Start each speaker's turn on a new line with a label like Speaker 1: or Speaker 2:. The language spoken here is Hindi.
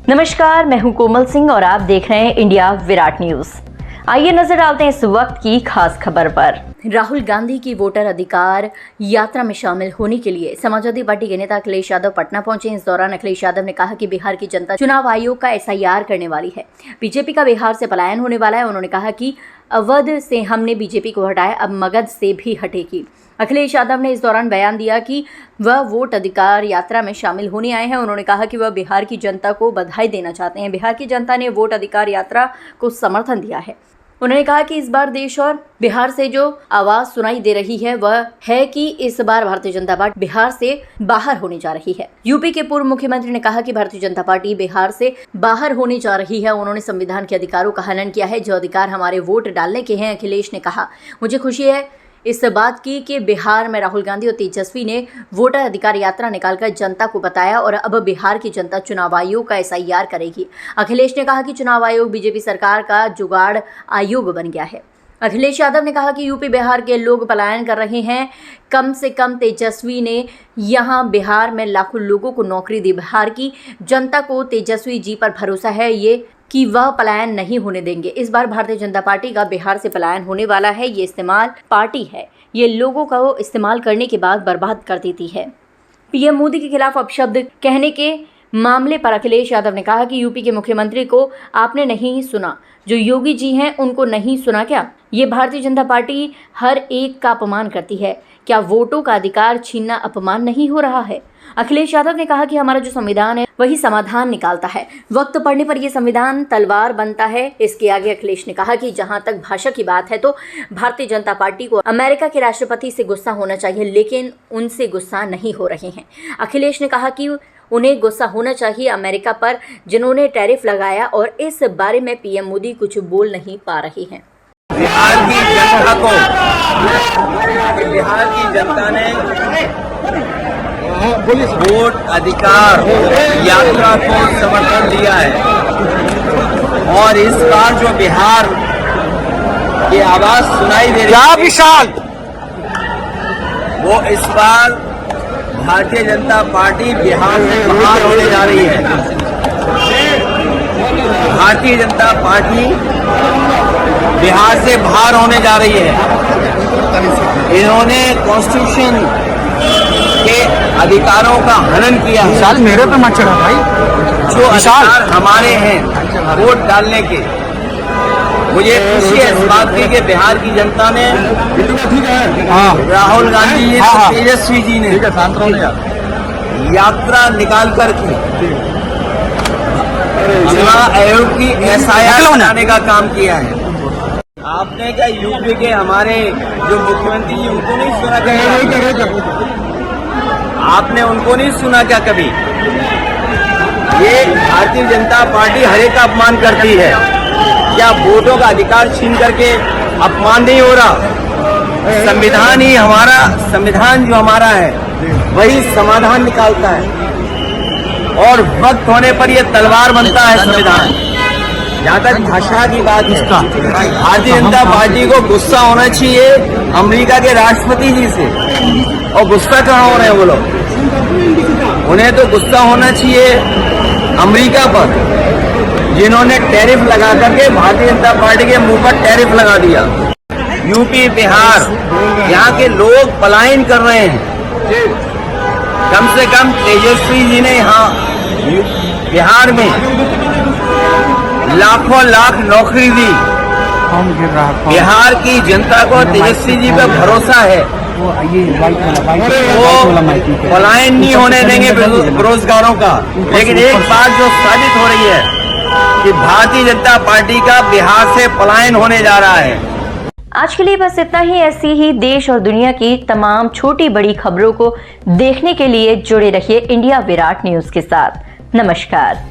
Speaker 1: नमस्कार, मैं हूं कोमल सिंह और आप देख रहे हैं इंडिया विराट न्यूज। आइए नजर डालते हैं इस वक्त की खास खबर पर। राहुल गांधी की वोटर अधिकार यात्रा में शामिल होने के लिए समाजवादी पार्टी के नेता अखिलेश यादव पटना पहुंचे। इस दौरान अखिलेश यादव ने कहा कि बिहार की जनता चुनाव आयोग का SIR करने वाली है। बीजेपी का बिहार से पलायन होने वाला है। उन्होंने कहा कि अवध से हमने बीजेपी को हटाया, अब मगध से भी हटेगी। अखिलेश यादव ने इस दौरान बयान दिया कि वह वोट अधिकार यात्रा में शामिल होने आए हैं। उन्होंने कहा कि वह बिहार की जनता को बधाई देना चाहते हैं। बिहार की जनता ने वोट अधिकार यात्रा को समर्थन दिया है। उन्होंने कहा कि इस बार देश और बिहार से जो आवाज सुनाई दे रही है वह है कि इस बार भारतीय जनता पार्टी बिहार से बाहर होने जा रही है। यूपी के पूर्व मुख्यमंत्री ने कहा कि भारतीय जनता पार्टी बिहार से बाहर होने जा रही है। उन्होंने संविधान के अधिकारों का हनन किया है, जो अधिकार हमारे वोट डालने के हैं। अखिलेश ने कहा, मुझे खुशी है इस बात की कि बिहार में राहुल गांधी और तेजस्वी ने वोटर अधिकार यात्रा निकालकर जनता को बताया और अब बिहार की जनता चुनाव आयोग का SIR करेगी। अखिलेश ने कहा कि चुनाव आयोग बीजेपी सरकार का जुगाड़ आयोग बन गया है। अखिलेश यादव ने कहा कि यूपी बिहार के लोग पलायन कर रहे हैं। कम से कम तेजस्वी ने यहां बिहार में लाखों लोगों को नौकरी दी। बिहार की जनता को तेजस्वी जी पर भरोसा है ये कि वह पलायन नहीं होने देंगे। इस बार भारतीय जनता पार्टी का बिहार से पलायन होने वाला है। ये इस्तेमाल पार्टी है, ये लोगों को इस्तेमाल करने के बाद बर्बाद कर देती है। PM मोदी के खिलाफ अपशब्द कहने के मामले पर अखिलेश यादव ने कहा कि यूपी के मुख्यमंत्री को आपने नहीं सुना, जो योगी जी हैं उनको नहीं सुना क्या? ये भारतीय जनता पार्टी हर एक का अपमान करती है। क्या वोटों का अधिकार छीनना अपमान नहीं हो रहा है? अखिलेश यादव ने कहा कि हमारा जो संविधान है वही समाधान निकालता है। वक्त पड़ने पर यह संविधान तलवार बनता है। इसके आगे अखिलेश ने कहा कि जहां तक भाषा की बात है तो भारतीय जनता पार्टी को अमेरिका के राष्ट्रपति से गुस्सा होना चाहिए, लेकिन उनसे गुस्सा नहीं हो रहे हैं। अखिलेश ने कहा कि उन्हें गुस्सा होना चाहिए अमेरिका पर, जिन्होंने टैरिफ लगाया, और इस बारे में PM मोदी कुछ बोल नहीं पा रहे हैं।
Speaker 2: बिहार की जनता को, बिहार की जनता ने वोट अधिकार यात्रा को समर्थन दिया है और इस बार जो बिहार की आवाज सुनाई दे रही है वो इस बार भारतीय जनता पार्टी बिहार से बाहर होने जा रही है। भारतीय जनता पार्टी बिहार से बाहर होने जा रही है। इन्होंने कॉन्स्टिट्यूशन के अधिकारों का हनन किया है।
Speaker 3: विशाल मेरे पे मत चढ़ा भाई।
Speaker 2: जो अधिकार हमारे हैं वोट डालने के, मुझे खुशी है इस बात की कि बिहार की जनता ने, राहुल गांधी जी और तेजस्वी जी ने यात्रा निकाल करके चुनाव आयोग की SIR बनाने का काम किया है। आपने क्या यूपी के हमारे जो मुख्यमंत्री जी उनको नहीं सुना क्या? आपने उनको नहीं सुना क्या कभी? ये भारतीय जनता पार्टी हर एक का अपमान करती है। क्या वोटों का अधिकार छीन करके अपमान नहीं हो रहा? संविधान ही हमारा, संविधान जो हमारा है वही समाधान निकालता है और वक्त होने पर यह तलवार बनता है संविधान। जहाँ तक भाषा की बात है, भारतीय जनता पार्टी को गुस्सा होना चाहिए अमेरिका के राष्ट्रपति जी से, और गुस्सा कहाँ हो रहे हैं वो लोग? उन्हें तो गुस्सा होना चाहिए अमेरिका पर, जिन्होंने टैरिफ लगा करके भारतीय जनता पार्टी के मुंह पर टैरिफ लगा दिया। यूपी बिहार यहाँ के लोग पलायन कर रहे हैं। कम से कम तेजस्वी जी ने यहाँ बिहार में लाखों लाख नौकरी दी। बिहार की जनता को तेजस्वी जी पर भरोसा है, वो पलायन नहीं होने देंगे बेरोजगारों का। लेकिन एक बात जो साबित हो रही है कि भारतीय जनता पार्टी का बिहार से पलायन होने जा रहा है।
Speaker 1: आज के लिए बस इतना ही। ऐसी ही देश और दुनिया की तमाम छोटी बड़ी खबरों को देखने के लिए जुड़े रहिए इंडिया विराट न्यूज के साथ। नमस्कार।